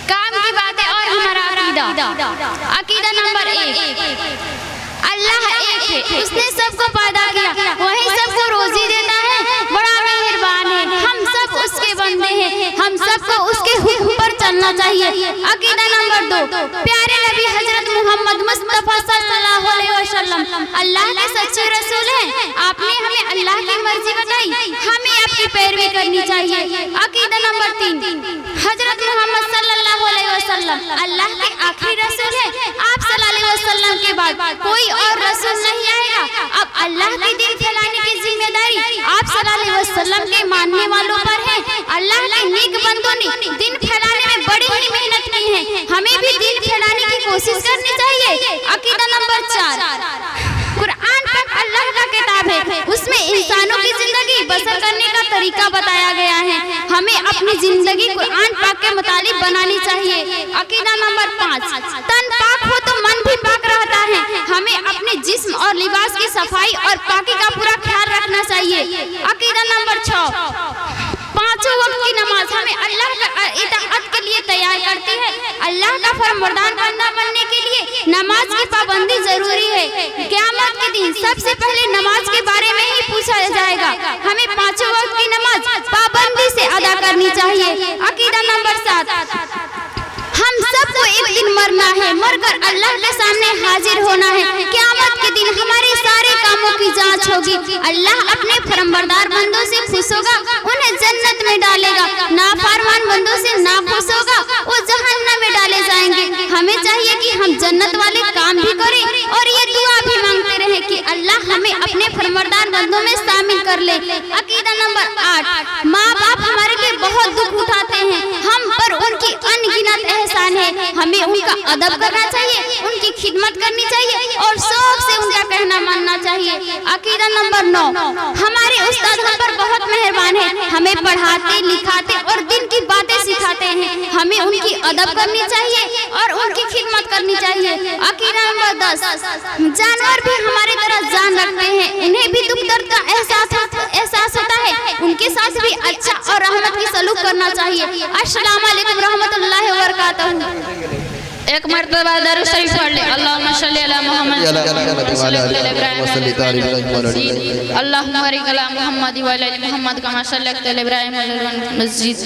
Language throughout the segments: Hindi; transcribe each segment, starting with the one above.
काम की बात है। और हमारा अकीदा नंबर 1, अल्लाह एक है, उसने सबको पैदा किया, वही सबको रोजी देता है, बड़ा मेहरबान है, हम सब उसके बंदे हैं, हम सबको उसके हुक्म पर चलना चाहिए। अकीदा नंबर 2, प्यारे नबी हजरत मोहम्मद मुस्तफा सल्लल्लाहु अलैहि वसल्लम अल्लाह के सच्चे रसूल हैं। आपने हमें अल्लाह की मर्जी बताई, हमें आपकी पैरवी करनी चाहिए। अकीदा नंबर 3, हजरत मोहम्मद सल्लल्लाहु अलैहि वसल्लम अल्लाह के आखिरी रसूल हैं। आप सल्लल्लाहु अलैहि वसल्लम के बाद कोई और रसूल नहीं आएगा। अब अल्लाह के दिन फैलाने की जिम्मेदारी आप सल्लल्लाहु अलैहि वसल्लम के मानने वालों पर है। अल्लाह के नेक बंदों ने दिन फैलाने में बड़ी ही मेहनत की है, हमें भी दिन फैलाने की कोशिश करनी चाहिए। अकीदा नंबर 4, कुरान पाक अल्लाह का किताब है, उसमें इंसानों की जिंदगी बसर करने का तरीका बताया गया है, हमें अपनी जिंदगी कुरान पाक के मुताबिक बनानी चाहिए। अकीदा नंबर 5, तन पाक हो तो मन भी पाक रहता है, हमें अपने जिस्म और लिबास की सफाई और पाकी का पूरा ख्याल रखना चाहिए। अकीदा नंबर 6, 5 वक्त की नमाज हमें अल्लाह का इताअत के लिए तैयार करती है। अल्लाह का फरमाबरदार बंदा बनने के लिए नमाज की पाबंदी जरूरी है। क़यामत के दिन सबसे पहले नमाज के बारे में ही पूछा जाएगा, हमें 5 वक्त की नमाज पाबंदी से अदा करनी चाहिए। अकीदा नंबर 7, हम सबको एक दिन मरना है, मरकर अल्लाह के सामने हाजिर होना है। क़यामत के दिन हमारे सारे कामों की जांच होगी। अल्लाह अपने फरमाबरदार बंदों से खुश होगा, उन्हें जन्नत में डालेगा, नाफरमान बंदों से नाखुश होगा, वो जहन्नम में डाले जाएंगे। हमें चाहिए कि हम जन्नत वाले काम भी करें और ये दुआ भी मांगते रहें कि अल्लाह हमें अपने फरमाबरदार बंदों में शामिल कर ले। अकीदा नंबर 8, माँ बाप हमारे लिए बहुत दुख उठाते हैं, हम पर उनकी अनगिनत एहसान है, हमें उनका अदब करना चाहिए, उनकी खिदमत करनी चाहिए और शौक से उनका कहना मानना चाहिए। अकीदा नंबर 9, हमारे उस्ताद हम पर बहुत मेहरबान है, हमें पढ़ाते लिखाते और दिन की बातें सिखाते हैं, हमें उनकी अदब करनी चाहिए और उनकी खिदमत करनी चाहिए। अकीदा नंबर 10, जानवर भी हमारी तरह जान रखते हैं, उन्हें भी दुख दर्द का एहसास होता है, उनके साथ भी अच्छा और रहमत की सलूक करना चाहिए। अस्सलाम वालेकुम रहमतुल्लाहि व बरकातहू। एक मर्तबा दरूद शरीफ पढ़ ले, अल्लाहुम्मा सल्ली अला मुहम्मद अल्लाहुम्मा बारिक अला मुहम्मद व अला मुहम्मद कमा सल्लैता अला इब्राहीम वल मस्जिद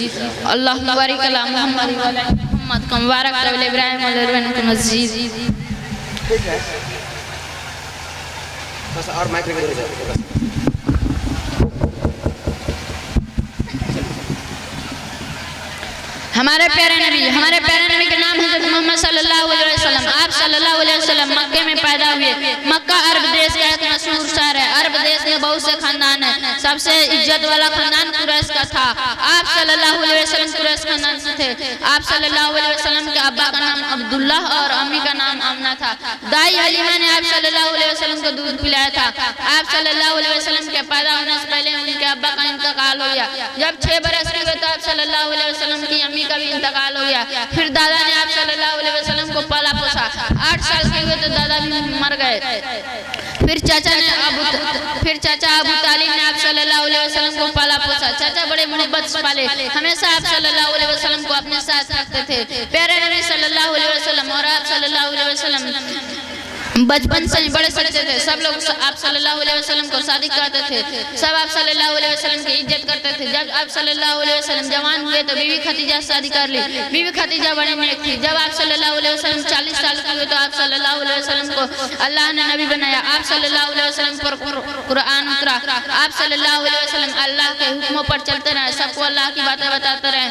अल्लाहुम्मा बारिक अला मुहम्मद व अला मुहम्मद कमा बारकता अला इब्राहीम वल मस्जिद। बस और माइक रख। हमारे प्यारे नबी के नाम हज़रत मोहम्मद सल्लल्लाहु अलैहि वसल्लम। आप सल्लल्लाहु अलैहि वसल्लम मक्के में पैदा हुए। मक्का अरब देश का एक मशहूर शहर है। अरब देश में बहुत से खानदान है, सबसे इज्जत वाला खानदान कुरैश का था। आप सल्लल्लाहु अलैहि वसल्लम कुरैश खानदान से थे। आप सल्लल्लाहु अलैहि वसल्लम के अब्बा का नाम अब्दुल्लाह और अम्मी का नाम आमना था। दाई हलीमा ने आप सल्लल्लाहु अलैहि वसल्लम को दूध पिलाया था। आप सल्लल्लाहु अलैहि वसल्लम के पैदा होने से पहले उनके अब्बा का इंतकाल हो गया। जब 6 बरस के हुए तो आप सल्लल्लाहु अलैहि वसल्लम की अम्मी का भी इंतकाल हो गया। फिर दादा ने आप सल्लल्लाहु अलैहि वसल्लम को पाला पोसा। 8 साल के हुए तो दादा भी मर गए। फिर चाचा अबू तालिब ने आप सल्लल्लाहु अलैहि वसल्लम को पाला पोसा। चाचा बड़े मोहब्बत से पाले, हमेशा आप सल्लल्लाहु अलैहि वसल्लम को अपने साथ रखते थे। प्यारे नबी सल्लल्लाहु अलैहि वसल्लम और आप सल्लल्लाहु अलैहि वसल्लम बचपन से बड़े सकते थे। सब लोग आप सल्लल्लाहु अलैहि वसल्लम को शादी करते थे, सब आप सल्लल्लाहु अलैहि वसल्लम की इज्जत करते थे। जब आप सल्लल्लाहु अलैहि वसल्लम जवान हुए तो बीवी खदीजा से शादी कर ली। बीवी खदीजा बड़ी नेक थी। जब आप सल्लल्लाहु अलैहि वसल्लम 40 साल के हुए तो आप सल्लल्लाहु अलैहि वसल्लम को अल्लाह ने नबी बनाया। आप सल्लल्लाहु अलैहि वसल्लम पर कुरान उतरा। आप सल्लल्लाहु अलैहि वसल्लम अल्लाह के हुक्मों पर चलते रहे, सबको अल्लाह की बातें बताते रहे।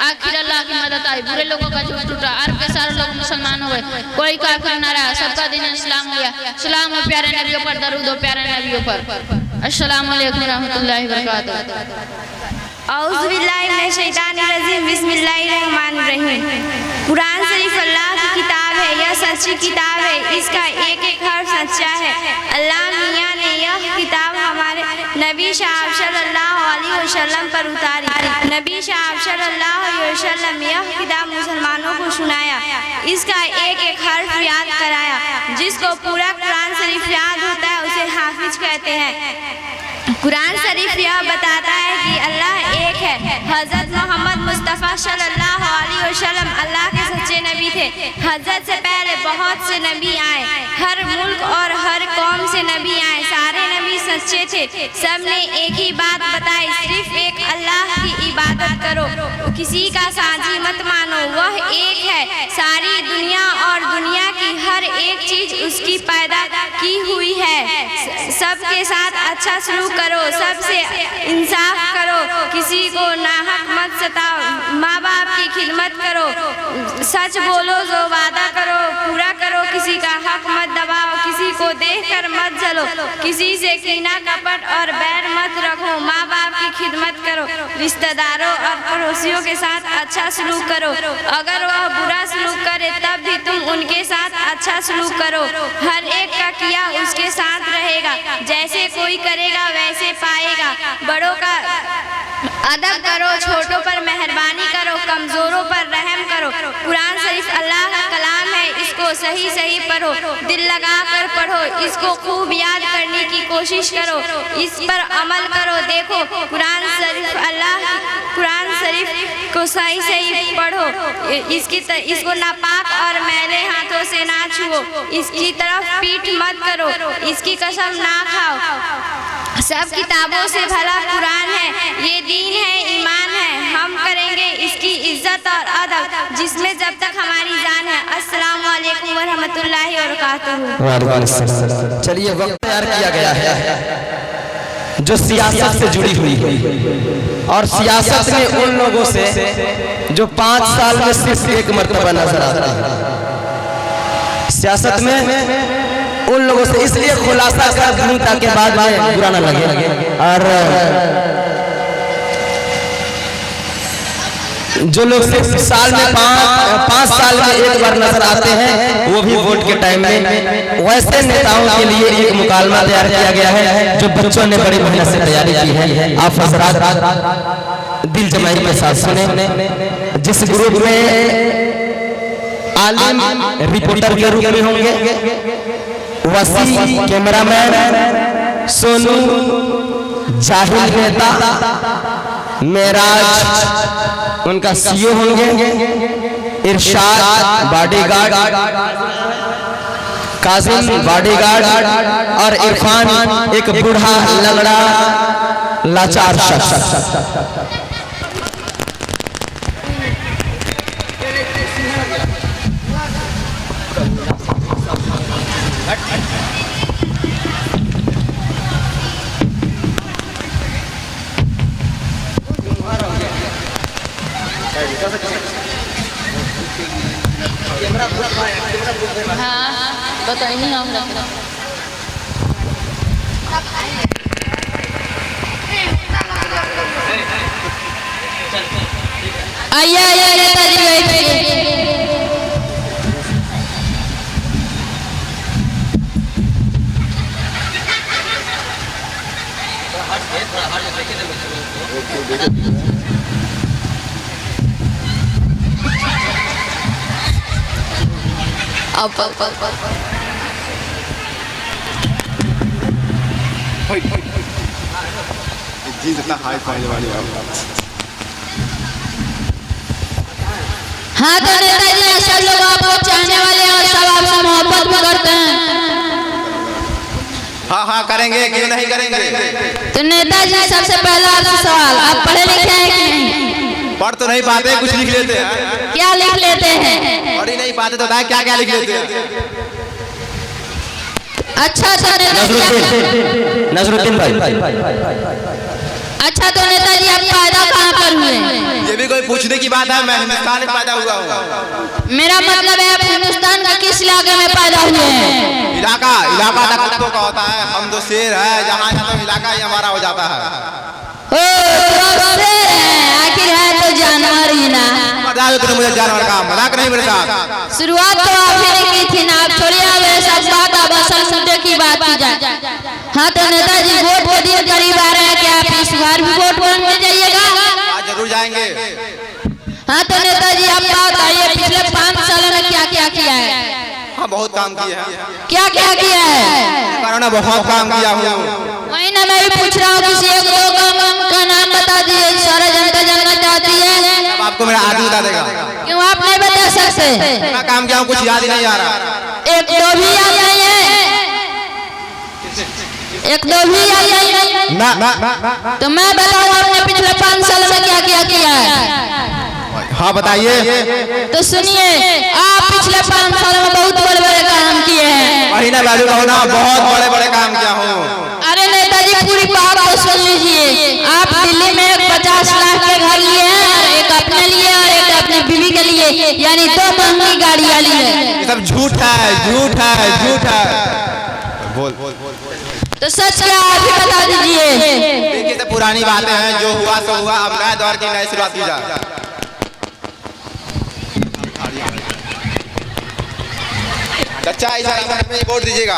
आखिर अल्लाह की मदद आई, बुरे लोगों का झूठ टूटा। अरब के सारे लोग मुसलमान हो गए, कोई काफिर न रहा, सबका दिन इस्लाम हो गया। सलाम हो प्यारे नबियों पर, दरूद हो प्यारे नबियों पर। अस्सलाम वालेकुम रहमतुल्लाहि व बरकातहू। औज़ु बिल्लाहि मिनश शैतानिर रजीम, बिस्मिल्लाहिर रहमानिर रहीम। कुरान शरीफ अल्लाह की किताब है, यह सच्ची किताब है, इसका एक एक हर्फ सच्चा है। अल्लाह मियाँ ने यह किताब हमारे नबी साहब सल्लल्लाहु अलैहि वसल्लम पर उतारी। नबी साहब सल्लल्लाहु अलैहि वसल्लम यह किताब मुसलमानों को सुनाया, इसका एक एक हर्फ याद कराया। जिसको पूरा कुरान शरीफ याद होता है उसे हाफिज कहते हैं। कुरान शरीफ यह बताता है कि अल्लाह एक है। हज़रत मोहम्मद मुस्तफ़ा सल्लल्लाहु अलैहि वसल्लम अल्लाह के सच्चे नबी थे। हज़रत से पहले बहुत से नबी आए, हर मुल्क और हर कौम से नबी आए, सारे नबी सच्चे थे। सब ने एक ही बात बताई, सिर्फ एक अल्लाह की इबादत करो, किसी का साझी मत मानो, वह एक है। सारी दुनिया और दुनिया की हर एक चीज़ उसकी पैदा की हुई है। सबके साथ अच्छा सलूक करो, सबसे इंसाफ करो, किसी को नाहक मत सताओ, माँ बाप की खिदमत करो, सच बोलो, जो वादा करो पूरा करो, किसी का हक मत दबाओ, किसी को देखकर मत जलो, किसी से कीना कपट और बैर मत रखो, माँ बाप की खिदमत करो, रिश्तेदारों और पड़ोसियों के साथ अच्छा सलूक करो। अगर वह बुरा सलूक करे तब भी तुम उनके साथ अच्छा सलूक करो। हर एक का किया उसके साथ रहेगा, जैसे कोई करेगा वैसे पाएगा। बड़ों का अदब करो, छोटों पर मेहरबानी करो, कमज़ोरों पर रहम करो। कुरान शरीफ अल्लाह का कलाम है, इसको सही सही पढ़ो, दिल लगा कर पढ़ो, इसको खूब याद करने की कोशिश करो, इस पर अमल करो। देखो कुरान शरीफ को सही सही पढ़ो, इसको नापाक और मैले हाथों से ना छुओ, इसकी तरफ पीठ मत करो, इसकी कसम ना खाओ। सब किताबों से भला कुरान है, ये दीन है, ईमान है, हम करेंगे इसकी इज्जत और अदब जिसमें जब तक हमारी जान है। अस्सलाम वालेकुम व रहमतुल्लाहि व बरकातहू। चलिए वक्त तैयार किया गया है जो सियासत से जुड़ी हुई है, और सियासत में उन लोगों से जो 5 साल में सिर्फ एक मर्तबा नजर आता है। सियासत में उन लोगों से इसलिए खुलासा कर दूं ताकि बाद में बुरा ना लगे। और जो लोग सिर्फ साल में 5 साल में एक बार नजर आते हैं, वो भी वोट के टाइम में, वैसे नेताओं के लिए एक मुकालमा तैयार किया गया है जो बच्चों ने बड़ी मेहनत से तैयारी की है। आप हज़रात दिल जमाई के साथ सुने। जिस ग्रुप में आलिम रिपोर्टर के रूप में होंगे, वसी कैमरामैन, सोनू जाहिल नेता, मेराज उनका सीईओ होंगे, इरशाद बॉडीगार्ड, काजिम बॉडीगार्ड, और इरफान एक बूढ़ा लंगड़ा लाचार शख्स। हाँ बताइए हम आइए नेताजी बैठिए। जीन्स इतना हाई फाई वाली। हाँ तो नेताजी सब लोग आपको चाहने वाले हैं और सब आपसे मोहब्बत भी करते हैं। हाँ हाँ करेंगे, क्यों नहीं करेंगे। तो नेताजी सबसे पहला आपसे सवाल, आप पढ़े लिखे हैं कि नहीं? पढ़ तो नहीं पाते, कुछ लिख लेते हैं। क्या लिख लेते हैं? पढ़ ही नहीं पाते तो बताए क्या क्या लिख लेते हैं। अच्छा तो नेताजी नजरुद्दीन भाई, अच्छा तो नेताजी आप पैदा कहाँ पर हुए? ये भी कोई पूछने की बात है? मैं हिंदुस्तान में पैदा हुआ हूँ। मेरा मतलब है आप हिंदुस्तान का किस इलाके में पैदा हुए हैं? इलाका तो कुत्तों का होता है, हम तो शेर है, जहाँ जाता हूँ इलाका ही हमारा हो जाता है। ओ तो शेर है, आखिर है तो जानवर ही ना। मजाक तो मुझे जानवर का मजाक नहीं मेरे साथ। शुरुआत तो आपने की थी ना, आप छोड़िए अब सब बात, अब असल मुद्दे की बात की जाए। हाँ तो नेताजी वोट के दिन करीब आ रहे हैं, क्या आप इस बार भी वोट मांगने जाइएगा? जरूर जाएंगे। हाँ तो नेताजी आप बताइए पिछले 5 सालों में क्या क्या किया है? हाँ बहुत काम किया है। क्या क्या किया है? बहुत काम किया हूँ। वही ना मैं भी पूछ रहा हूँ कि आदमी बता देगा। क्यों आप नहीं बता सकते? मैं काम किया हूँ, कुछ याद ही नहीं आ रहा। एक दो भी याद नहीं है? एक दो भी याद नहीं है? तो मैं बताऊँ आपने पिछले 5 साल में क्या क्या किया है? हाँ बताइए। तो सुनिए, आप पिछले 5 साल में बहुत बड़े बड़े काम किए हैं। वही ना बाजू कहो ना, बहुत बड़े बड़े काम किया हूँ। अरे नेताजी पूरी बात तो सुन लीजिए। आप दिल्ली में 50 लाख के घर लिए हैं, एक अपने लिए और एक अपनी बीवी के लिए, यानी 2 महंगी गाड़ियाँ ली है। ये सब झूठ है, झूठ है, झूठ है। बोल बोल बोल। तो सच क्या आप ही बता दीजिए। देखिए तो पुरानी बातें हैं, जो हुआ सो हुआ, अब नए दौर की नई शुरुआत की जाए। अच्छा इस वोट दीजिएगा।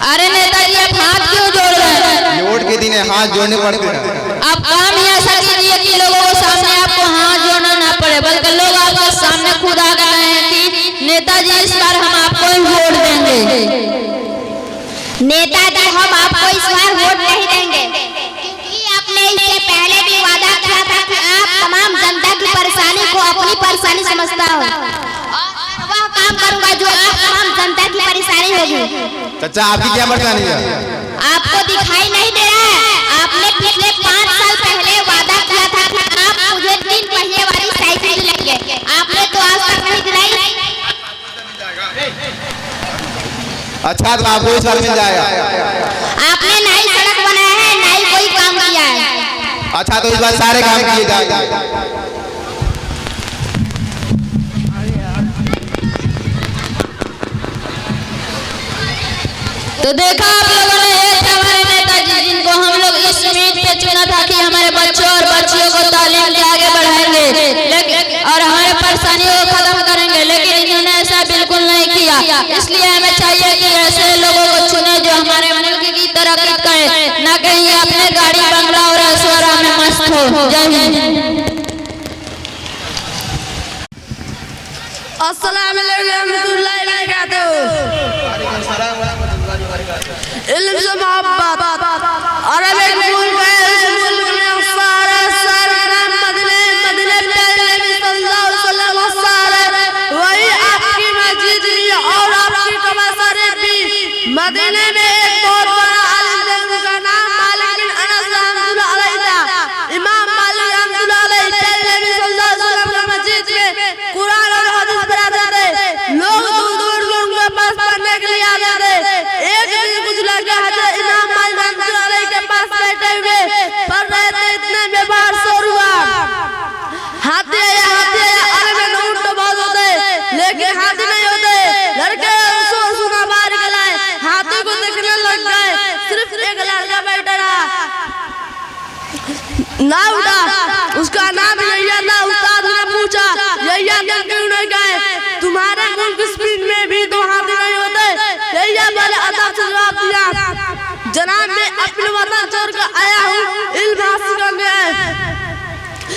अरे नेताजी आप हाथ क्यों जोड़ रहे हैं? वोट के दिन हाथ जोड़ने पड़ते हैं। आप काम ही ऐसा कीजिए कि लोगों के सामने आपको हाथ जोड़ना ना पड़े, बल्कि लोग आपके सामने खुद आ गए हैं कि नेताजी इस बार हम आपको ही वोट देंगे। नेताजी हम आपको इस बार वोट नहीं देंगे, क्योंकि आपने इससे पहले भी वादा किया था कि आप तमाम जनता की परेशानी को अपनी परेशानी समझता हो, और वह काम करूंगा जो आप तमाम जनता की परेशानी होगी। चाचा आपकी क्या परेशानी है? आपको दिखाई नहीं दे रहा है? आपने पिछले 5 साल पहले वादा किया था कि आप मुझे 3 पहिए वाली साइकिल दिलाएंगे, आपने तो आज तक नहीं दिलाई। अच्छा तो आपको इस बार मिल जाएगा। आपने नई सड़क बनाया है, नई कोई काम किया है। अच्छा तो इस बार सारे काम किए जाएंगे। तो देखा आप लोगों ने, ये थे हमारे नेताजी जिनको हम लोग इस उम्मीद पे चुना था कि हमारे बच्चों और बच्चियों को तालीम के आगे बढ़ाएंगे, लेकिन और हमारे परेशानियों को खत्म करेंगे, लेकिन इन्होंने ऐसा बिल्कुल नहीं किया। इसलिए हमें चाहिए कि ऐसे लोगों को चुने जो हमारे मुल्क की तरक्की करें, न कहीं अपने गाड़ी बंगला और ऐश्वर्या में मस्त हो। जय हिंद। अस्सलाम वालेकुम रहमतुल्लाहि व बरकातहू। इल्म से मोहब्बत अरबिक मुल्क है, इस मुल्क में सारे सरनाम मदीने मदीने प्यारे नबी सल्लल्लाहु अलैहि वसल्लम, वही आपकी मस्जिद भी और आपकी कबरसारे भी। मदीने में एक बहुत बड़ा आलिम थे, उनका नाम मालिक बिन अनस रहमतुल्लाह अलैहि था। इमाम मालिक रहमतुल्लाह अलैहि प्यारे नबी सल्लल्लाहु अलैहि वसल्लम की मस्जिद में कुरान और हदीस पढ़ाते थे। लोग दूर दूर से उनके पास पढ़ने के लिए आते थे। एक दिन कुछ लड़के हजरत इमाम मालिक रहमतुल्लाह अलैहि के पास बैठे हुए पढ़ रहे थे, इतने में बाहर शोर हुआ, हाथी आया अरे में ऊंट तो बहुत होते लेकिन हाथी नहीं होते। लड़के शोर सुना बाहर गए, हाथी को देखने लग गए। सिर्फ एक लड़का बैठा रहा, ना उठा। उसका नाम यैया था। उस्ताद ने पूछा, यैया तुम क्यों नहीं गए? तुम्हारे मुल्क स्पेन में भी 2 हाथी नहीं होते। यैया वाले अदब से जवाब दिया, जनाब मैं अपने वतन छोड़ कर आया हूँ इल्म हासिल करने।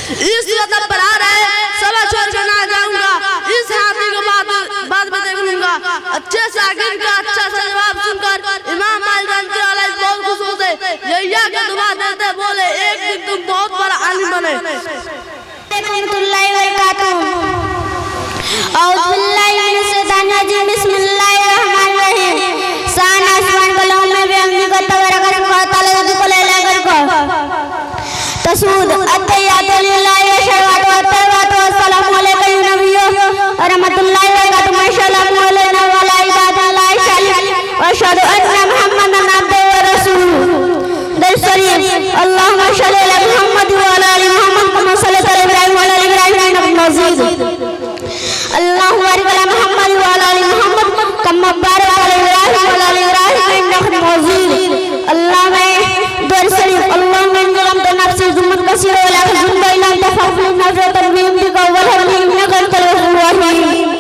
इस वतन पर आ रहे सब छोड़ कर ना जाऊंगा, इस हाथी को बाद में देख लूंगा। अच्छे शागिर्द का अच्छा सा जवाब सुनकर इमाम मालिक रहमतुल्लाह अलैहि बहुत खुश होते। यैया के दुआ देते, बोले एक दिन तुम बहुत बड़ा आलिम बने। रहमतुल्लाहि व बरकातहू। औज़ु बिल्लाहि मिनश शैतानिर रजीम। बिस्मिल्लाहिर रहमानिर रहीम। शान आसमान बलों में भी हमने को तबरक व तआला को ले लेकर को तसूद अतयातु लिल्लाहि व शरवातु व तवातु अस्सलामु अलैकुम या नबियो व रहमतुल्लाहि व बरकातहू। माशाअल्लाह मौलाना वाला इबादुल्लाह शालिह व अशहदु अन्ना मुहम्मदन अब्दुहु व रसूलुहु। दर शरीफ अल्लाहुम्मा सल्लि अला मुहम्मद व अला आलि मुहम्मद कमा सल्लैता अला इब्राहीम व अला आलि इब्राहीम इन्नका मजीद। अल्लाहुम्मा बारिक अला मुहम्मद व अला आलि मुहम्मद कमा बारकता अला इब्राहीम व अला आलि इब्राहीम इन्नका मजीद। अल्लाहुम्मा दर शरीफ अल्लाहुम्मा इन ज़लमतु नफ्सी ज़ुल्मन कसीरा व ला ज़ुल्मा इल्ला अंता फ़ग़फ़िर नफ़रतन बिका व रहमती इन्नका अंतल गफ़ूरुर रहीम।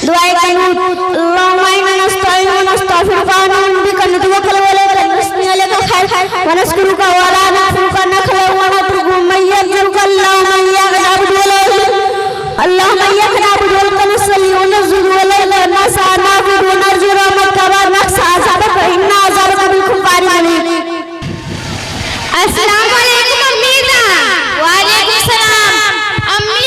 दुआए कनूत अल्लाहुम्मा इन्ना नस्तईनु व नस्तग़फिरुका व नु'मिनु बिका नतवक्कल व अलैका नस्नी अलैका खैर व नस्कुरुका व ला नस्कुरुका नखला व नतरुकु मन यरजुका अल्लाहुम्मा इय्याका नअबुदु व अल्लाहुम्मा इय्याका नअबुदु व नसल्ली व नस्जुदु व लैला नसा नअबुदु व नरजु रहमतका व नख्शा अज़ाबका इन्ना अज़ाबका बिल-कुफ़ारि अलीम। अस्सलामु अलैकुम अम्मी जान। वालेकुम सलाम। अम्मी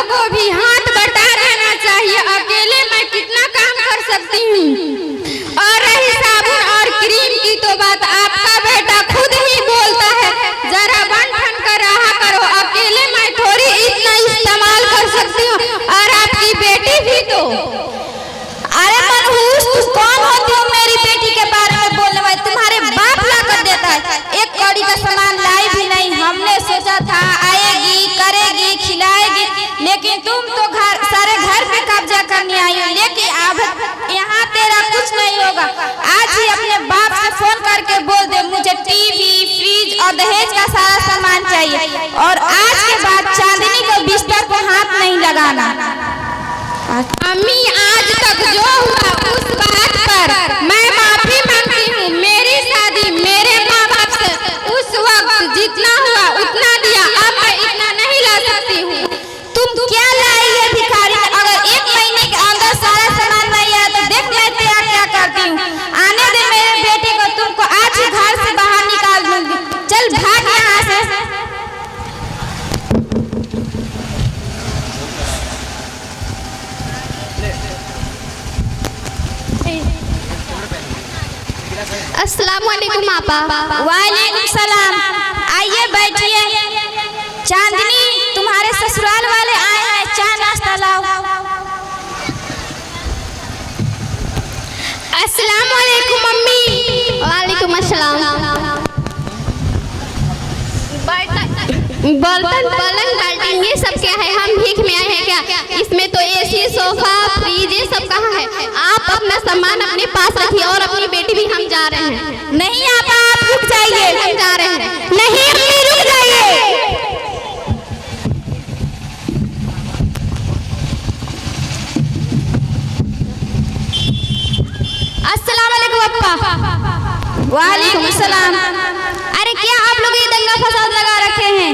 को भी हाथ बटा देना चाहिए। अकेले मैं कितना काम कर सकती हूँ। और रही साबुन और क्रीम की तो बात आपका बेटा खुद ही बोलता है, जरा बन ठन कर रहा करो। अकेले मैं थोड़ी इतना इस्तेमाल कर सकती हूँ, और आपकी बेटी भी तो। अरे मनहूस, तू कौन होती हो मेरी बेटी के बारे में बोलने वाली? तुम्हारे बाप ला कर देता है, एक कौड़ी का सामान लाई भी नहीं। हमने सोचा था आएगी, करेगी, खिलाएगी, लेकिन तुम तो सारे घर पे कब्जा करने आई हो। लेकिन अब यहाँ तेरा कुछ नहीं होगा। आज ही अपने बाप से फोन करके बोल दे, मुझे टीवी, फ्रिज और दहेज का सारा सामान चाहिए, और आज के बाद चांदनी को बिस्तर को हाथ नहीं लगाना। अम्मी, आज तक जो हुआ उस बात पर मैं माफी मांगती हूँ। मेरी शादी मेरे माँ बाप से उस वक्त जितना हुआ उतना दिया, अब मैं इतना नहीं ला सकती हूँ। तुम क्या लाई है भिखारी? अगर 1 महीने के अंदर सारा सामान नहीं आया तो देख मैं तेरा क्या करती हूँ। आने दे मेरे बेटे को, तुमको आज ही घर से बाहर निकाल दूंगी। चल भाग यहाँ से। अस्सलाम वालेकुम आपा। वालेकुम सलाम। आइए बैठिए। चांदनी, तुम्हारे ससुराल वाले आए हैं, चाय नाश्ता लाओ। अस्सलाम वालेकुम मम्मी। वालेकुम अस्सलाम। बर्तन, पलंग, बाल्टी ये सब क्या है? हम भीख में आए हैं क्या? इसमें तो एसी, सोफा, फ्रिज ये सब कहाँ है? आप अपना सामान अपने पास रखिए, और अपनी बेटी भी। हम जा रहे हैं। नहीं आपा, आप रुक जाइए। हम जा रहे हैं। नहीं अम्मी, रुक जाइए। अस्सलाम वालेकुम अप्पा। वालेकुम सलाम। अरे क्या आप लोग ये दंगा फसाद लगा रखे हैं?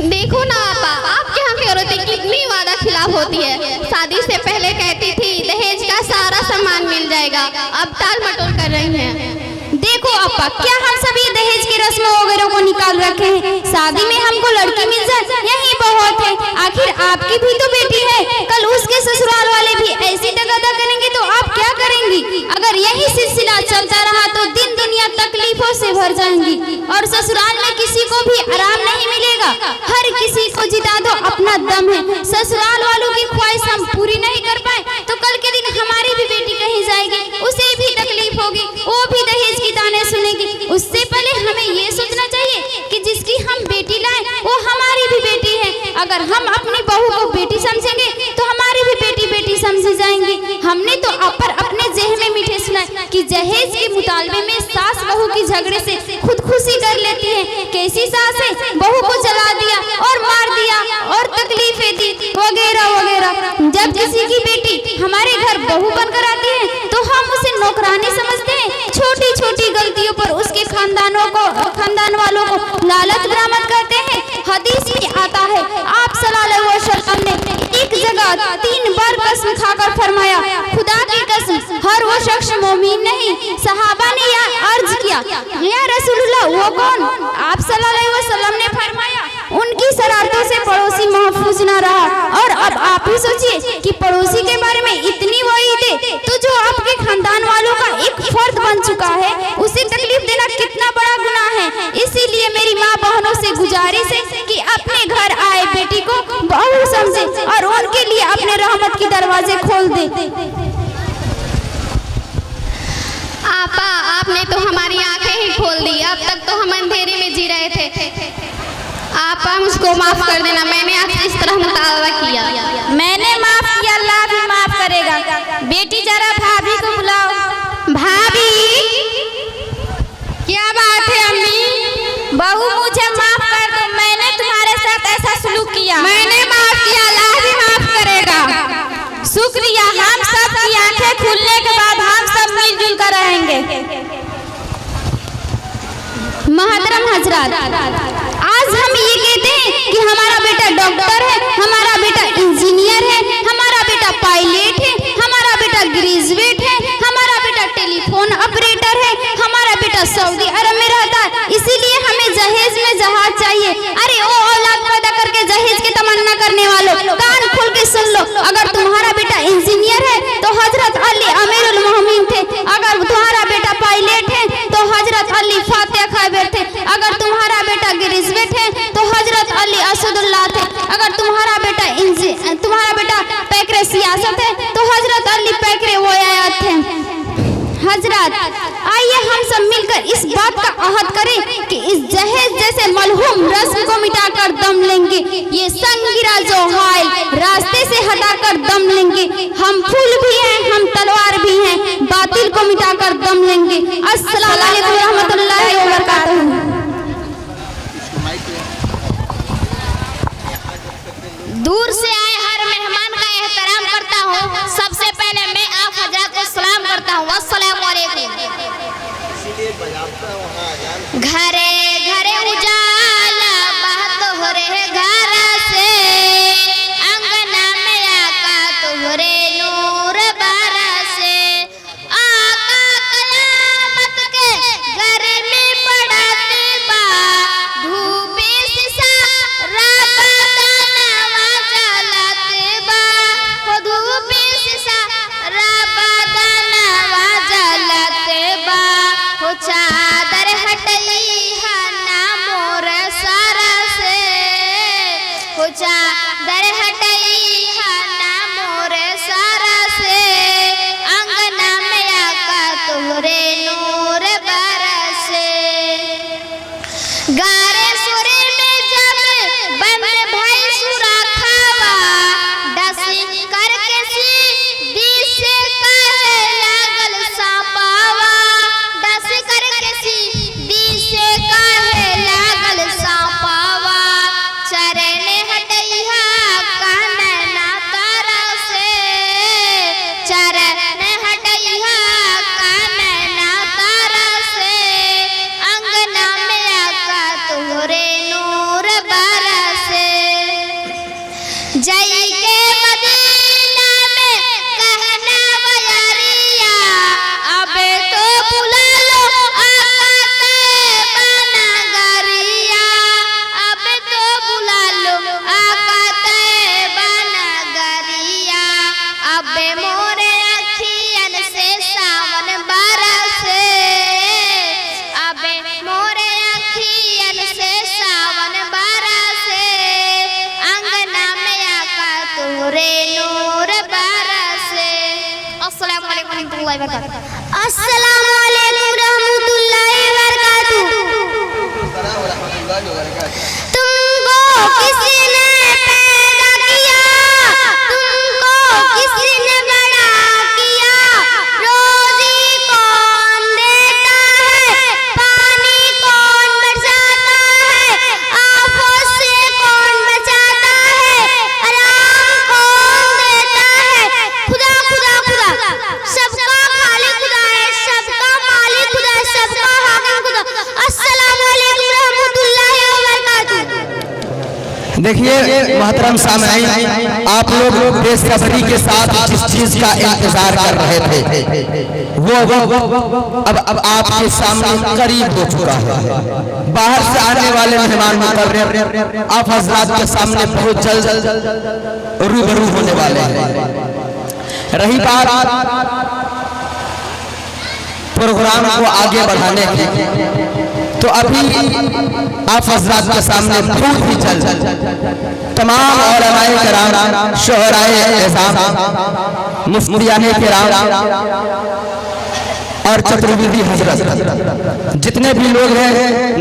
देखो ना आपा, आपके यहाँ की औरतें कितनी वादा खिलाफ होती है। शादी से पहले कहती थी दहेज का सारा सामान मिल जाएगा, अब टाल मटोल कर रही हैं। देखो आपा, क्या हम सभी दहेज की रस्मों वगैरह को निकाल रखे हैं? शादी में हमको लड़की मिल जाए यही बहुत है। आखिर आपकी भी तो बेटी है, कल उसके ससुराल वाले भी ऐसी तगादा करेंगे तो आप क्या करेंगी? अगर यही सिलसिला चलता रहा तो दिन दुनिया तकलीफों से भर जाएंगी, और ससुराल में किसी को भी आराम नहीं मिलेगा। हर किसी को जिता दो, अपना दम है। ससुराल वालों की ख्वाहिश हम पूरी नहीं कर पाए तो कल के दिन हमारी भी बेटी कहीं जाएगी, उसे भी तकलीफ होगी, वो भी दहेज की ताने सुनेगी। उससे पहले हमें ये सोचना चाहिए कि जिसकी हम बेटी लाए वो हमारी भी बेटी है। अगर हम अपनी बहू को बेटी समझेंगे तो हमारी भी बेटी बेटी समझी जाएंगी। हमने तो अपने जेह में मीठे सुनाए कि दहेज के मुतालबे में सास बहू की झगड़े से खुदकुशी कर लेती है। कैसी सास है, बहू को जला दिया और मार दिया और तकलीफें दी वगैरह वगैरह। जब किसी की बेटी हमारे घर बहू बनकर आती है तो हम उसे नौकरानी समझते हैं। छोटी छोटी गलतियों पर उसके खानदान वालों को लालच बरामद करते हैं। हदीस में आता है, आप सल्लल्लाहु अलैहि वसल्लम ने एक जगह 3 बार कसम खाकर फरमाया, खुदा की कसम हर वो शख्स मोमिन नहीं। सहाबा ने अर्ज किया, या रसूलुल्लाह वो कौन? आप सल्लल्लाहु अलैहि वसल्लम ने फरमाया, उनकी शरारतों से पड़ोसी महफूज न रहा। और अब आप ही सोचिए कि पड़ोसी के बारे में इतनी वईदें, तो जो आपके खानदान वालों का एक फर्द बन चुका है उसे तकलीफ देना कितना बड़ा गुनाह है। इसीलिए मेरी माँ बहनों से गुजारिश है कि अपने घर आए बेटी को बहू समझे और उनके लिए अपने रहमत के दरवाजे खोल दे। आपा, आपने तो हमारी आंखें ही खोल दी। अब तक तो हम अंधेरे में जी रहे थे। आपा मुझको माफ कर देना, मैंने आपसे इस तरह मुतालबा किया। मैंने माफ किया, अल्लाह भी माफ करेगा। बेटी जरा भाभी को बुलाओ। भाभी, क्या बात है अम्मी? बहू मुझे माफ कर दो, मैंने तुम्हारे साथ ऐसा सलूक किया। मैंने माफ किया, अल्लाह भी माफ करेगा। शुक्रिया। हम सब की आंखें खुलने के बाद हम सब मिलजुल कर रहेंगे। मोहतरम हजरात, आज हम ये कहते हैं कि हमारा बेटा डॉक्टर है, हमारा बेटा इंजीनियर है, हमारा बेटा पायलट है, हमारा बेटा ग्रेजुएट है, हमारा बेटा टेलीफोन ऑपरेटर है, हमारा बेटा सऊदी अरब में रहता है। इसीलिए हमें जहेज में जहाज चाहिए। अरे वो औलाद पैदा करके जहेज की तमन्ना करने हजरत अली फातिहा खाए बैठे। अगर तुम्हारा बेटा ग्रेजुएट है तो हजरत अली असदुल्लाह थे। अगर तुम्हारा बेटा पैकरे सियासत है तो हजरत अली पैकरे वो आयत थे। हजरत आइए हम सब मिलकर इस बात का अहद करें कि इस जहेज जैसे मलहूम रस्म को मिटाकर दम लेंगे। ये संगिरा जो हायल रास्ते से हटाकर दम लेंगे। हम फूल भी हैं, हम तलवार भी हैं, बातिल को मिटाकर दम लेंगे। अस्सलाम वालेकुम रहमतुल्लाहि व बरकातहू। दूर से आए हर मेहमान का एहतराम करता हूँ। सबसे पहले मैं आप हजरत को सलाम करता हूँ। अस्सलाम वालेकुम। घरे घरे उजाला बात हो रहे घर से, अंगना में आका तोहरे नूर बरसे। आका कयामत के घर में पड़ते बा, धूपे शीशा चादर हटई हना मोर सारा से, हो चादर हटई हना मोर सारा से, अंगना में आका तोहरे नूर बरसे। गारे सुरे में जब बंद भाई सुरा खावा, डसी करके सी दी से कहे लागल सांपावा, करके सी दी से काहे लागल सांपावा। चरण हटैया कानना तारा से, चरण हटैया कानना तारा से, अंगना में आका तोहरे नूर बरसे। जय के मदीना में कहना वयरिया, अब तो बुला लो मोरे अखियन से सावन बरसे, अबे मोरे अखियन से सावन बरसे, अंगना में आका तोहरे नूर बरसे। अस्सलाम वालेकुम रहमतुल्लाहि व बरकातहू। अस्सलाम वालेकुम रहमतुल्लाहि व बरकातहू। तुमको किसने पैदा किया, तुमको किसने बड़ा किया, रोजी कौन देता है, पानी कौन बरसाता है, आफत से कौन बचाता है, आराम कौन देता है। खुदा खुदा खुदा, सबका खालिक खुदा है, सबका मालिक खुदा है, सबका हाकिम खुदा। अस्सलाम वालेकुम रहमतुल्लाहि व बरकातहू। देखिए मोहतरम सामईन, आप लोग बेसब्री के साथ जिस चीज का इंतजार कर रहे थे वो अब आपके सामने करीब हो चुका है। बाहर से आने वाले मेहमान मुकर्रम आप हजरात के सामने बहुत जल्द रूबरू होने वाले हैं। रही बात प्रोग्राम को आगे बढ़ाने की, तो अभी आप हजरात के सामने बहुत ही जल्द तमाम उलमाए किराम, शोहराए एज़ाम, मुफ्तियाने किराम और चतुर्वेदी हजरत जितने भी लोग हैं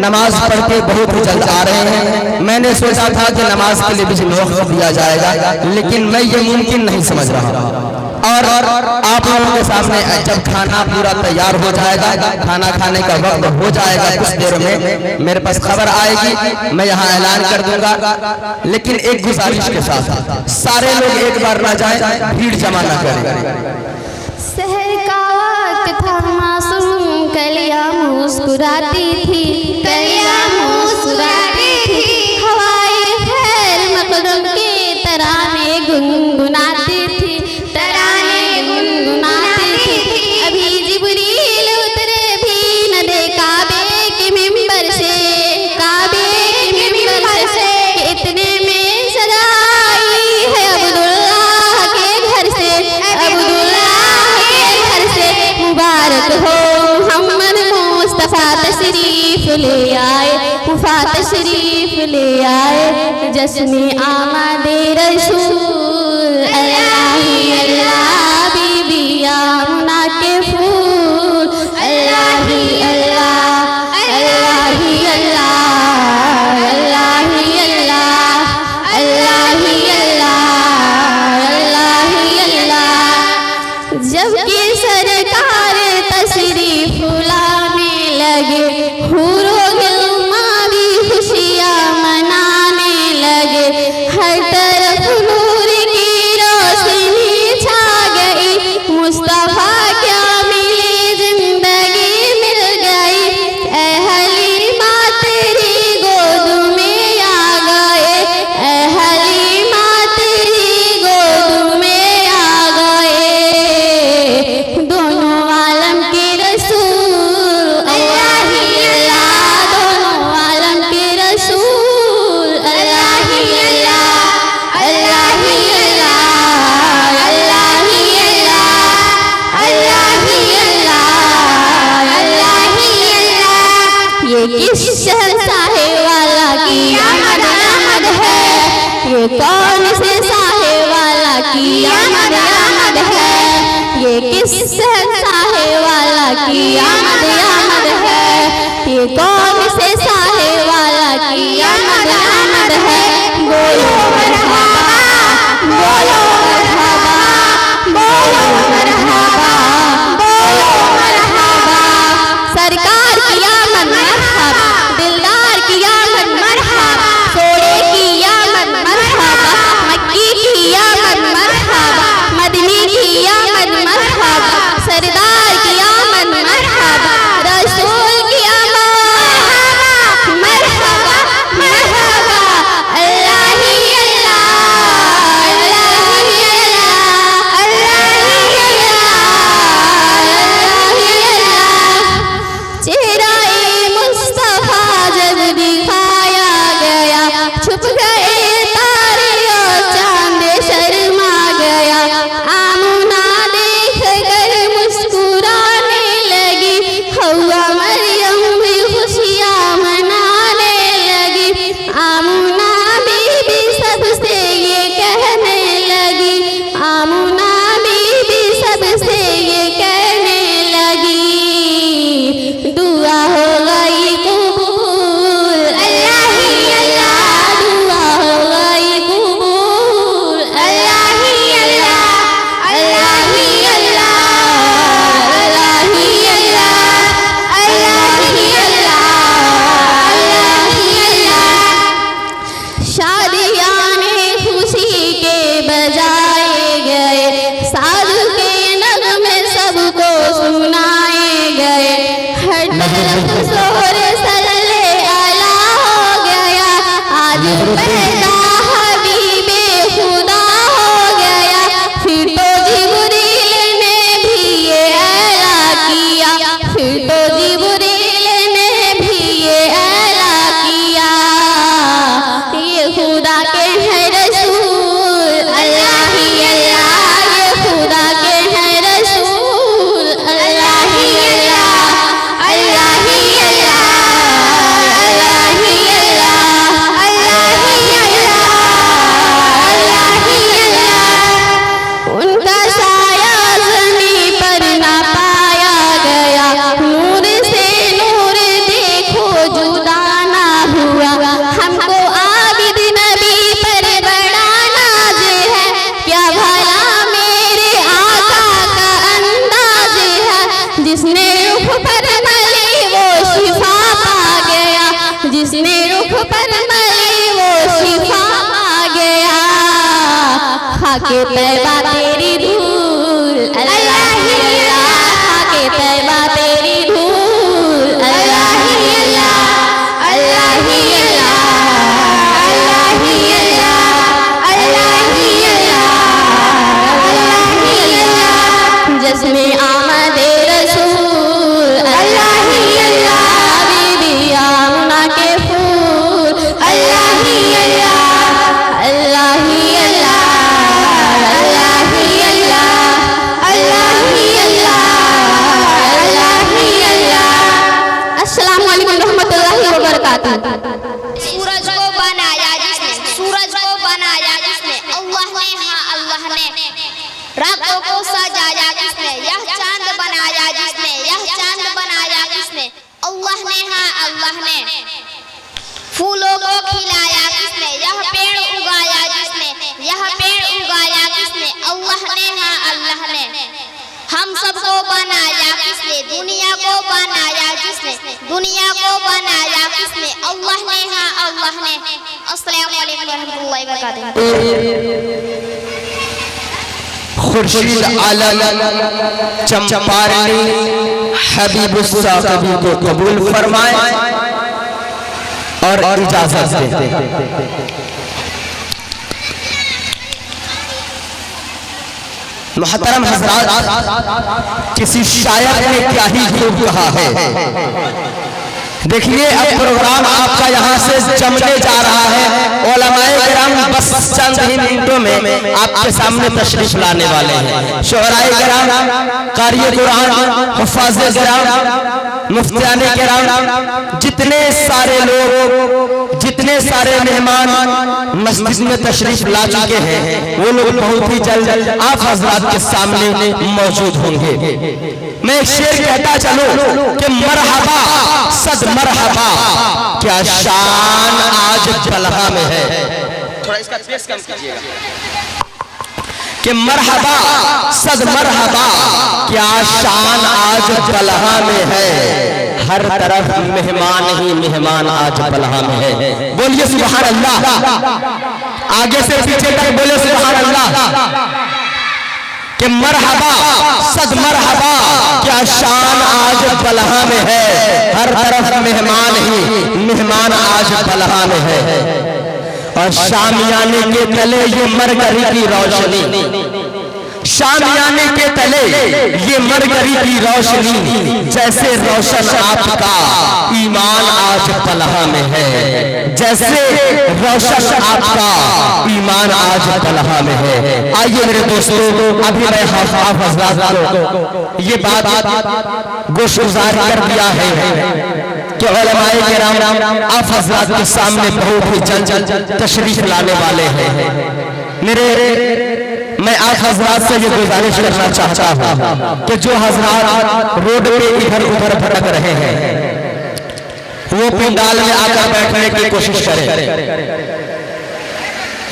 नमाज पढ़ के बहुत ही जल्द आ रहे हैं। मैंने सोचा था कि नमाज के लिए भी वक्त दिया जाएगा, लेकिन मैं ये मुमकिन नहीं समझ रहा। और आप लोगों के सामने जब खाना पूरा तैयार हो जाएगा, खाना खाने का वक्त हो जाएगा, कुछ देर में मेरे पास खबर आएगी, मैं यहाँ ऐलान कर दूंगा। लेकिन एक गुजारिश के साथ सारे लोग एक बार ना जाएं, भीड़ जमा ना करें। शहर का वक्त था मासूम, कलियां मुस्कुराती थी, कलियां मुस्कुराती थी, हवाएं खैर मकदम के तराने गुनगुनाती थी, तराने गुनगुनाती थी। अभी जिब्रील उतरे भी न दे काबे के मिंबर से, काबे के मिंबर से, इतने में सदा आई है अब्दुल्लाह के घर से, अब्दुल्लाह के घर से। मुबारक हो मोहम्मद मुस्तफा जश्न आमदे रसूल अल्लाह ही अल्लाह बीबी आमना के फूल अल्लाह ही अल्लाह अल्लाह ही अल्लाह अल्लाह ही अल्लाह अल्लाह ही अल्लाह अल्लाह ही अल्लाह। जबकि सरकार तशरीफ लाने लगे हुरों गिल्मा भी खुशियाँ मनाने लगे, हर तरफ नूर की रोशनी छा गई, मुस्तफा क्या मिली जिंदगी मिल गई, ऐ हलीमा तेरी गोद में आ गए, ऐ हलीमा तेरी गोद में आ गए। दोनों आलम के रसूल अल्लाह ही अल्लाह, दोनों आलम के रसूल अल्लाह ही अल्लाह अल्लाह ही अल्लाह अल्लाह ही अल्लाह अल्लाह ही अल्लाह अल्लाह ही अल्लाह। ये किस शहंशाह वाला की आमद आमद है, ये कौन से साहे वाला की आमद आमद है, ये किस शहंशाह वाला की आमद आमद है, ये कौन से साहे वाला की आमद आमद है। बोलो मरहबा बोलो मरहबा बोलो मरहबा बोलो मरहबा। सरकार की आमद मरहबा, दिलदार की आमद मरहबा, सोने की आमद मरहबा, मक्की की आमद मरहबा, मदनी की आमद मरहबा, सरदार की आमद मरहबा, रसूल की आमद मरहबा मरहबा। अल्लाह ही अल्लाह अल्लाह ही अल्लाह अल्लाह ही अल्लाह अल्लाह ही अल्लाह। चेहरा-ए मुस्तफा जब दिखाया गया, छुप गए तारे और चांद शर्मा गया, आमुना देख कर मुस्कुराने लगी, हवा मरियम भी खुशियाँ मनाने लगी, आमुना बीबी सबसे ये कहने लगी, आमुना बीबी सबसे ये कहने लगी, दुआ हो गई कबूल अल्लाह ही अल्लाह, दुआ हो गई कबूल अल्लाह ही अल्लाह अल्लाह ही अल्लाह अल्लाह ही अल्लाह अल्लाह ही अल्लाह अल्लाह ही अल्लाह। शादियाने खुशी के बजाए गए, साधु के नगमे सबको सुनाए गए, हर तरफ शोर सल्ले अला हो गया, आज पैदा हबीबे खुदा हो गया, फिर तो जिब्रील ने भी ये ऐला किया, फिर तो जिब्रील ने भी ये ऐला किया, ये खुदा के हैं रसूल अल्लाह ही अल्लाह, ये खुदा के हैं रसूल अल्लाह ही अल्लाह अल्लाह ही अल्लाह अल्लाह ही अल्लाह अल्लाह ही अल्लाह अल्लाह ही अल्लाह। उनका साया ज़मीं पर ना पाया गया, नूर से नूर देखो जुदा ना हुआ, हमको आबिद नबी पर बड़ा नाज है, क्या भला मेरे आका का अंदाज है, जिसने रुख पर मली वो शिफा पा गया, जिसने रुख पर मली वो शिफा पा गया, खाके तैबा तेरी धूल अल्लाह ही अल्लाह, खाके तैबा तेरी धूल अल्लाह ही अल्लाह अल्लाह ही अल्लाह अल्लाह ही अल्लाह अल्लाह ही अल्लाह अल्लाह ही अल्लाह। जश्न आमदे रसूल अल्लाह ही अल्लाह, बीबी आमना के फूल अल्लाह ही अल्लाह अल्लाह ही अल्लाह अल्लाह ही अल्लाह बनाया किसने? अल्लाह ने, हाँ अल्लाह ने। रातों को सजाया किसने? यह चांद बनाया जिसने, यह चांद बनाया किसने? अल्लाह ने, हाँ अल्लाह ने। फूलों को खिलाया किसने? यह पेड़ उगाया जिसने, यह पेड़ उगाया किसने? अल्लाह ने, हाँ अल्लाह ने। हम सबको बनाया किसने? दुनिया को बनाया जिसने, दुनिया को बनाया किसने? अल्लाह ने, हाँ अल्लाह ने। अस्सलामु अलैकुम रहमतुल्लाहि व बरकातुहू। खुर्शीद आलम चंपारनी हबीबुस साकबी को कबूल फरमाए और इजाजत दे। मोहतरम हज़रात, किसी शायर ने क्या ही खूब कहा है। देखिए अब प्रोग्राम आपका यहाँ से जमने जा रहा है। उलमाए किराम बस चंद ही मिनटों में आपके सामने तशरीफ लाने वाले हैं। शुअराए किराम, कारी कुरान, हुफ़ाज़े किराम, मुफ्तियाने किराम, जितने सारे लोग, जितने सारे मेहमान मस्जिद में तशरीफ ला चुके हैं, वो लोग बहुत ही जल्द आप हज़रात के सामने मौजूद होंगे। मैं एक शेर कहता चलूं कि मरहबा सद मरहबा, क्या शान आज बलहा में है। थोड़ा इसका पेश कम कीजिएगा। कि मरहबा सद मरहबा, क्या शान आज बलहा में है। हर तरफ मेहमान ही मेहमान आज बलहा में है। बोलिए सुभान अल्लाह, आगे से पीछे तक बोले सुभान अल्लाह। कि मरहबा सद मरहबा, क्या शान आज बलहा में है। हर तरफ मेहमान ही मेहमान आज बलहा में है। और शामियाने के तले ये मरकरी की रोशनी, शामियाने के तले ये मरकरी की रोशनी, जैसे रोशन आपका ईमान आज बलहा में है। जैसे रोशन आपका ईमान आज बलहा में है। आइए मेरे दोस्तों, अभी मैं आप हज़रात को ये बात गोशगुजार कर दिया है कि उलमाए किराम आप हज़रात के सामने बहुत ही जल्द तशरीफ लाने वाले हैं। मैं आप हज़रात से ये गुजारिश करना चाहता हूँ कि जो हज़रात रोड पे इधर उधर भटक रहे हैं, वो पंडाल में आकर बैठने की कोशिश करें।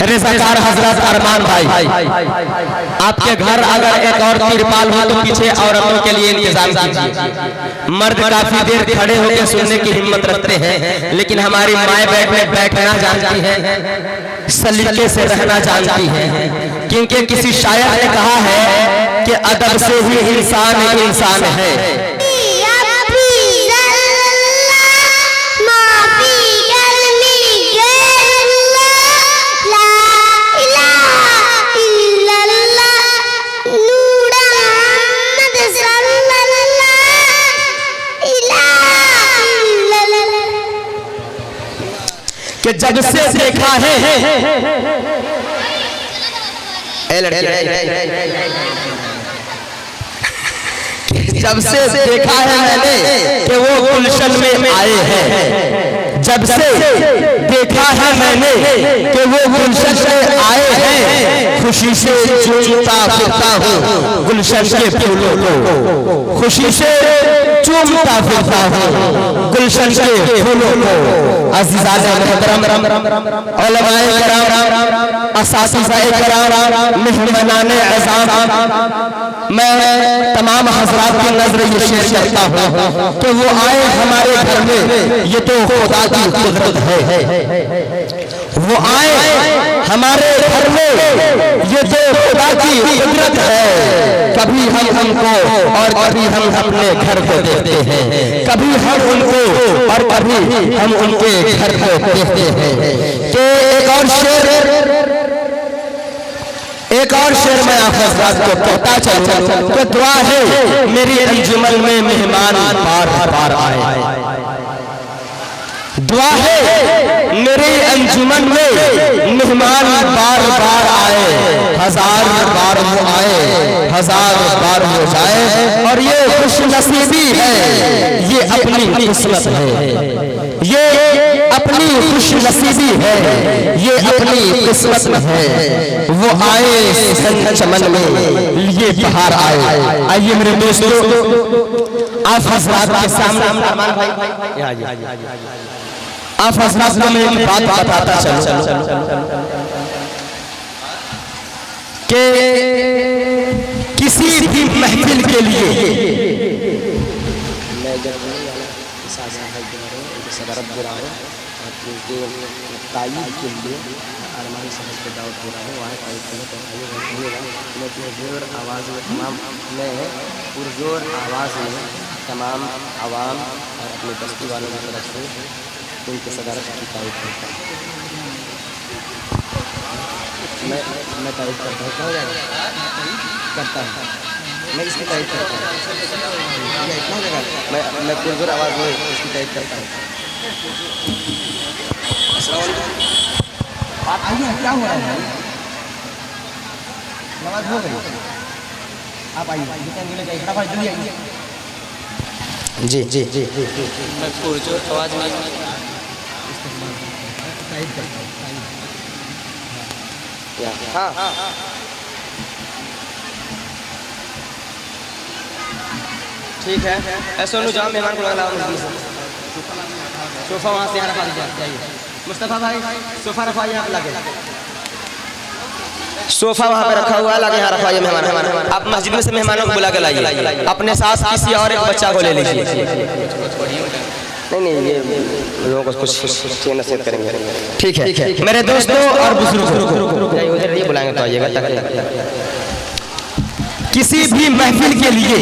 रिज़ाकार हज़रत अरमान भाई, आपके घर अगर एक और तिरपाल हो तो पीछे औरतों के लिए इंतजाम कीजिए। मर्द काफी देर खड़े होकर सुनने की हिम्मत रखते हैं, लेकिन हमारी माएँ बैठना जानती हैं, सलीके से रहना जानती हैं। क्योंकि किसी शायर ने कहा है कि अदब से ही इंसान इंसान है। कि जब से देखा है जब से देखा है मैंने कि वो गुलशन में आए हैं। जब से देखा है मैंने कि वो गुलशन में आए हैं, खुशी से चूमता फिरता हूँ गुलशन के फूलों को, खुशी से चूमता फिरता हूँ गुलशन के फूलों को। अज़ीज़ाने मोहतरम, उलमाए किराम, असातिज़ाए किराम, मेहमानाने अज़ाम, मैं तमाम हज़रात की नज़र ये शेर करता हूँ कि वो आए हमारे घर में, ये तो खुदा की कुदरत है। वो आए हमारे घर में, ये तो खुदा की कुदरत है। कभी हम उनको और कभी हम अपने घर को देखते हैं, कभी हम उनको और कभी हम उनके घर को देखते हैं। कि एक और शेर मैं आप हज़रात को कहता चलूं कि दुआ है मेरी अंजुमन में मेहमान बार बार आए। दुआ है मेरे अंजुमन में मेहमान बार बार आए, हजार बार वो आए, हजार बार हो जाए। और ये खुश नसीबी है, ये अपनी किस्मत है, ये अपनी अपनी खुश नसीबी है, ये अपनी किस्मत है, वो आए चमन में ये बहार आए। आइए मेरे दोस्तों, आप हजरात के सामने आप हजरात को मैं एक बात बताता चलूं कि किसी भी महफिल के लिए पुरजोर आवाज़ में तमाम आवाम और अपने बस्ती वालों की तरफ से उनके सदारत की तारीफ करता हूँ। मैं तारीफ करता हूँ, क्या हो जाएगा? करता हूँ, मैं इसकी तारीफ करता हूँ। इतना हो जाएगा, मैं पुरजोर आवाज़ में इसकी तारीफ करता हूँ। आप आइए, क्या हो रहा है? नमाज हो गई, आप आइए, फटाफट जल्दी आइए। जी जी जी मैं पुरजोर आवाज़ में हाँ ठीक है। ऐसा लो, जहाँ मेहमान को लगा सोफा वहाँ से यहाँ रखा दीजिए। जाइए मुस्तफ़ा भाई, सोफा रखवा यहाँ पे लगे, सोफा वहाँ पे रखा हुआ है, लगे यहाँ रखवाइए मेहमान। आप मस्जिद में से मेहमानों को बुला के लाइए, अपने साथ किसी और एक बच्चा को ले लीजिए। नहीं, ये लोगों को कुछ नसीहत करेंगे। ठीक है मेरे दोस्तों और बुजुर्गों, उधर ये बुलाएंगे तो आइएगा। किसी भी महफिल के लिए,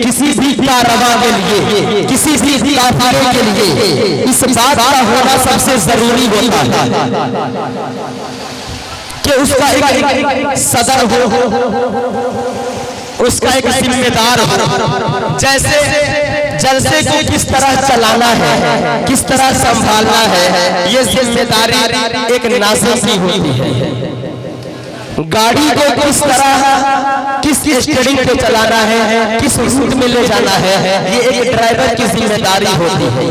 किसी भी कारवां के लिए, किसी भी काफिले के लिए इस बात का होना सबसे जरूरी होता है कि उसका एक सदर हो, उसका एक जिम्मेदार हो। जैसे जलसे को किस तरह चलाना है, किस तरह संभालना है, ये जिम्मेदारी एक नाज़िम की होती है। गाड़ी को किस तरह, किस स्टीयरिंग पे चलाना है, किस रूट में ले जाना है, ये एक ड्राइवर की जिम्मेदारी होती है।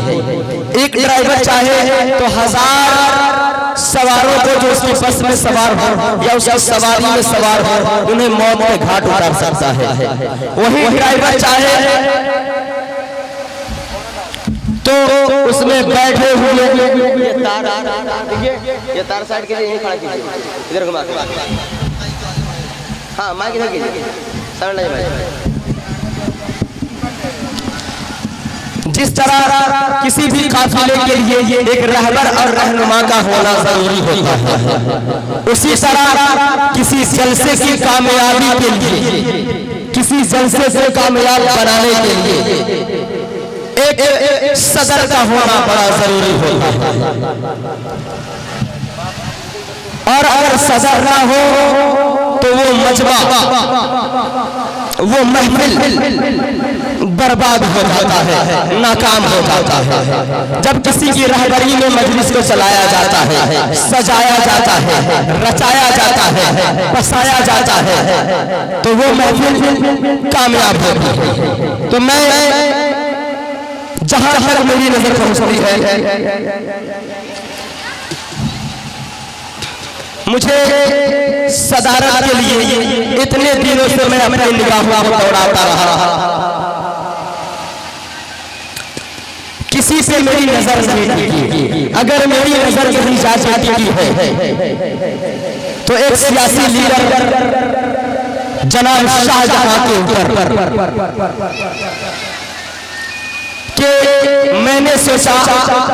एक ड्राइवर चाहे तो 1000 सवारों को जो उसकी बस में सवार हो या उसकी सवारी में सवार हो, उन्हें मौत के घाट उतार सकता है। वही ड्राइवर चाहे तो उसमें बैठे हुए ये तार साइड के लिए यहीं खड़ा कीजिए, इधर घुमा के। हाँ माइक इधर कीजिए, सामने लाइए भाई। जिस तरह किसी भी काफिले के लिए एक रहबर और रहनुमा का होना जरूरी होता है, उसी तरह किसी जलसे की कामयाबी के लिए, किसी जलसे से कामयाब बनाने के लिए एक सदर का होना बड़ा जरूरी होता है। और अगर सदर ना हो तो वो मजमा, वो महफिल बर्बाद हो जाता है, नाकाम हो जाता है। जब किसी की रहबरी में मजलिस को चलाया जाता है, सजाया जाता है, रचाया जाता है, बसाया जाता है, तो वो महफिल कामयाब होती है। तो मैं जहां तक मेरी नजर पहुंचती है, मुझे सदारत के लिए इतने दिनों से मैं अपनी निगाहों को दौड़ाता रहा, किसी से मेरी नजर नहीं टिकी। अगर मेरी नजर कहीं जा टिकी है तो एक सियासी लीडर जनाब शाहजहां के ऊपर कि मैंने सोचा,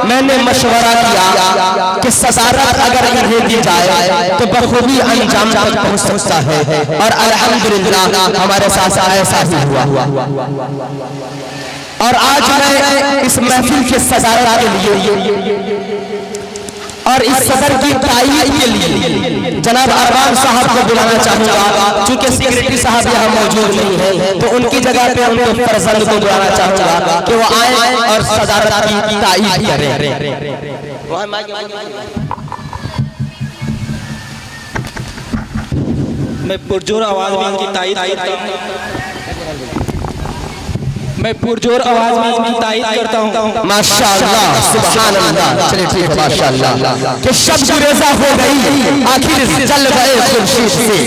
मैंने मशवरा किया कि सदारत अगर इन्हें दी जाए तो बखूबी अंजाम तक पहुंच सकता है। और अल्हम्दुलिल्लाह हमारे साथ ऐसा ही हुआ। और आज मैं इस महफिल के सदारत के लिए और इस सदर की तायीद के लिए जनाब अरमान साहब को बुलाना चाहूंगा। चूंकि सेक्रेटरी साहब यहाँ मौजूद नहीं है तो उनकी जगह पे उनके फर्जंद को बुलाना चाहूंगा कि वो आए और सदारत की तायीद करें। मैं पुरजोर आवाज में इनकी तायीद करता हूं। मैं पुरजोर आवाज में इसकी तारीफ करता हूँ। माशाअल्लाह, सुभान अल्लाह। चलिए ठीक है, माशाअल्लाह। कि शब गुरेज़ा हो गई आखिर जल गए खुर्शीद से,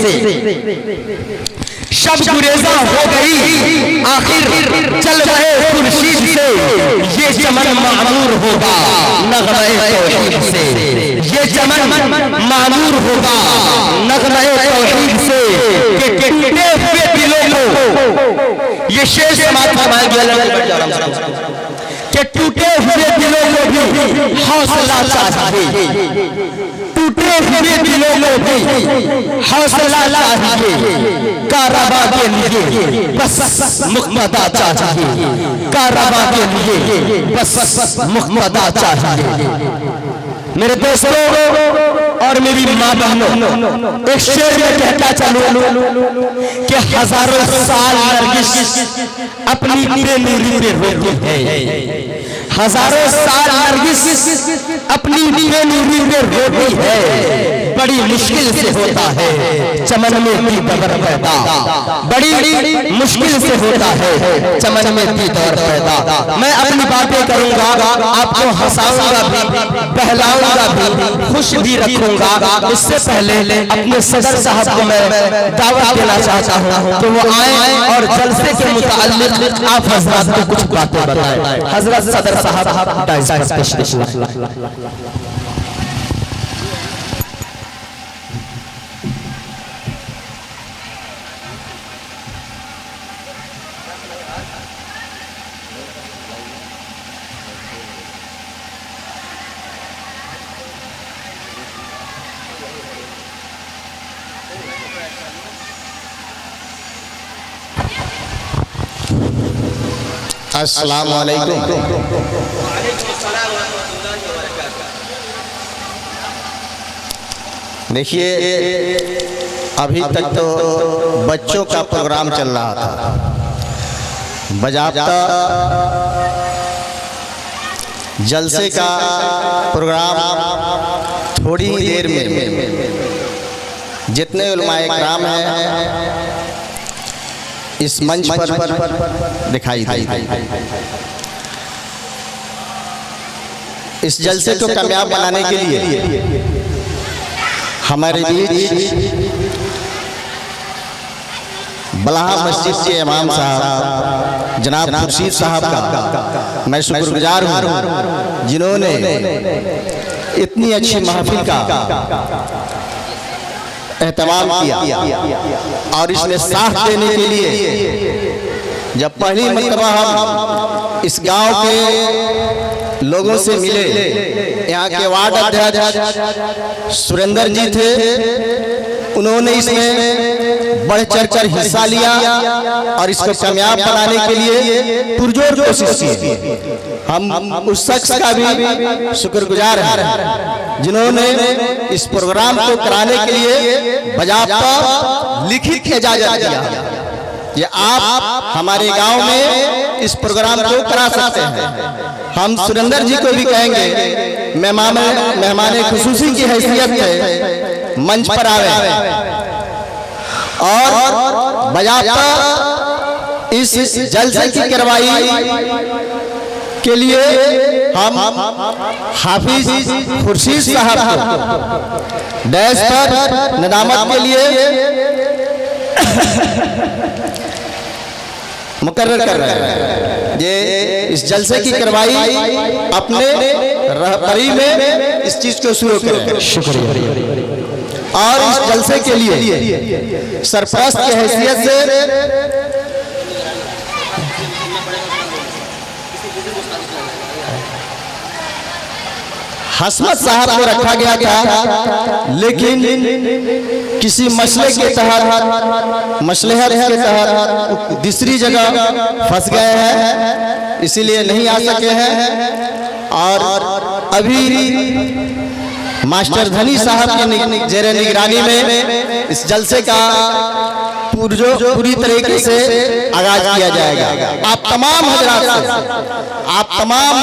शब गुरेज़ा हो गई आखिर चल गए खुर्शीद से, ये चमन मामूर होगा नग़मे तौहीद से, ये चमन मामूर होगा नग़मे तौहीद से, कि टूटे हुए दिलों को, ये शेर समाप्त फरमाएंगे अल्लाह के टूटे हुए दिलों को भी हौसला चाहिए, टूटे हुए दिलों को भी हौसला चाहिए, कारवा के लिए बस मुक़्तदा चाहिए, कारवा के लिए बस मुक़्तदा चाहिए। मेरे दोस्तों और मेरी माँ बहनों, एक शेर में कहता चलूं कि हजारों साल नरगिस अपनी बेनूरी पे रोती है, हजारों साल नरगिस अपनी बेनूरी पे रोती है, बड़ी मुश्किल से होता है चमन में दीदार पैदा, बड़ी मुश्किल से होता है चमन में दीदार पैदा। मैं अपनी बातें करूंगा, आपको हंसाऊंगा भी, बहलाऊंगा भी, खुश भी रखूंगा। इससे पहले अपने सदर साहब को मैं दावत देना चाहता हूं कि वो आए और जलसे के मुताल्लिक आप हजरत को कुछ बातें बताएं। हजरत सदर साहब डाइस पर तशरीफ लाएं। अस्सलाम वालेकुम। देखिए, अभी तक तो बच्चों का प्रोग्राम चल रहा था, बजाबता जलसे का प्रोग्राम थोड़ी ही देर में जितने उलमाए किराम हैं इस मंच पर दिखाई देंगे। इस जलसे को कामयाब बनाने के लिए हमारे बीच बलाहा मस्जिद के इमाम साहब जनाब खुर्शीद साहब का मैं शुक्रगुजार हूँ, जिन्होंने इतनी अच्छी महफिल का एहतमाम किया और इसमें साथ देने के लिए जब पहली मर्तबा हम इस गांव के लोगों से मिले, यहाँ के वार्ड अध्यक्ष सुरेंद्र जी थे, उन्होंने इसमें बढ़ चढ़ हिस्सा लिया और इसको कामयाब बनाने के लिए पुरजोर कोशिश की। हम उस शख्स का भी शुक्रगुजार हैं जिन्होंने इस प्रोग्राम को कराने के लिए बजाबता लिखित इजाजत दिया। ये आप हमारे गांव में इस प्रोग्राम को करा सकते हैं। हम सुरेंद्र जी को भी कहेंगे मेहमान खुसूसी की हैसियत से मंच पर आवे और बजाबता इस जलसे की कार्रवाई के लिए हम हाफिज खुर्शीद साहब को डैश पर निदामत के लिए मुकर्रर कर रहे हैं। ये इस जलसे की कार्रवाई अपने रहबरी में इस चीज को शुरू करें। शुक्रिया। और इस जलसे के लिए सरपरस्त की हैसियत से हसमत साहब को रखा गया था, लेकिन किसी मसले के तहत मसलहत के तहत दूसरी जगह फंस गए हैं, इसीलिए नहीं आ सके हैं। और अभी मास्टर धनी साहब की जेरे निगरानी में इस जलसे का पूरी तरीके से आगाज किया जाएगा। आप तमाम हजरात से, आप तमाम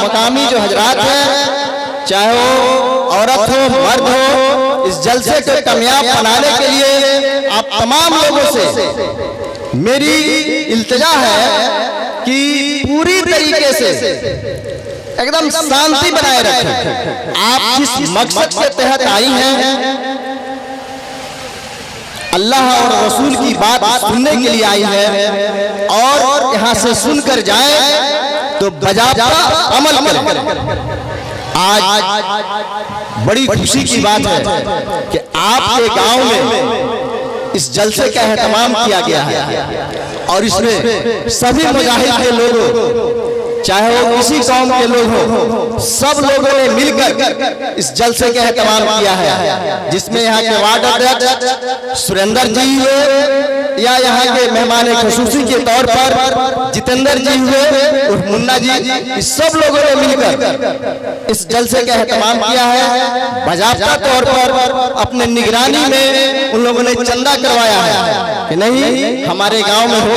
मकामी जो हजरात हैं, चाहे वो औरत हो मर्द हो, इस जलसे को कामयाब बनाने के लिए आप तमाम लोगों से मेरी इल्तिजा है कि पूरी तरीके से एकदम शांति बनाए रखें। आप जिस मकसद के तहत आई हैं, अल्लाह और रसूल की बात सुनने के लिए आई है और यहाँ से सुनकर जाए तो बजाबता अमल करें। आज बड़ी खुशी की बात है कि आपके गांव में इस जलसे का एहतमाम किया गया है और इसमें सभी मुजाहिद के लोगों, चाहे वो किसी कौम के लोग हो, सब लोगों ने मिलकर इस जलसे का एहतमाम किया है, जिसमें यहाँ के वार्ड अध्यक्ष सुरेंद्र जी हुए या यहाँ के मेहमान खसूसी के तौर पर जितेंद्र जी हुए और मुन्ना जी, इस सब लोगों ने मिलकर इस जलसे का एहतमाम किया है। बाज़ाब्ता तौर पर अपने निगरानी में उन लोगों ने चंदा करवाया है कि नहीं हमारे गाँव में हो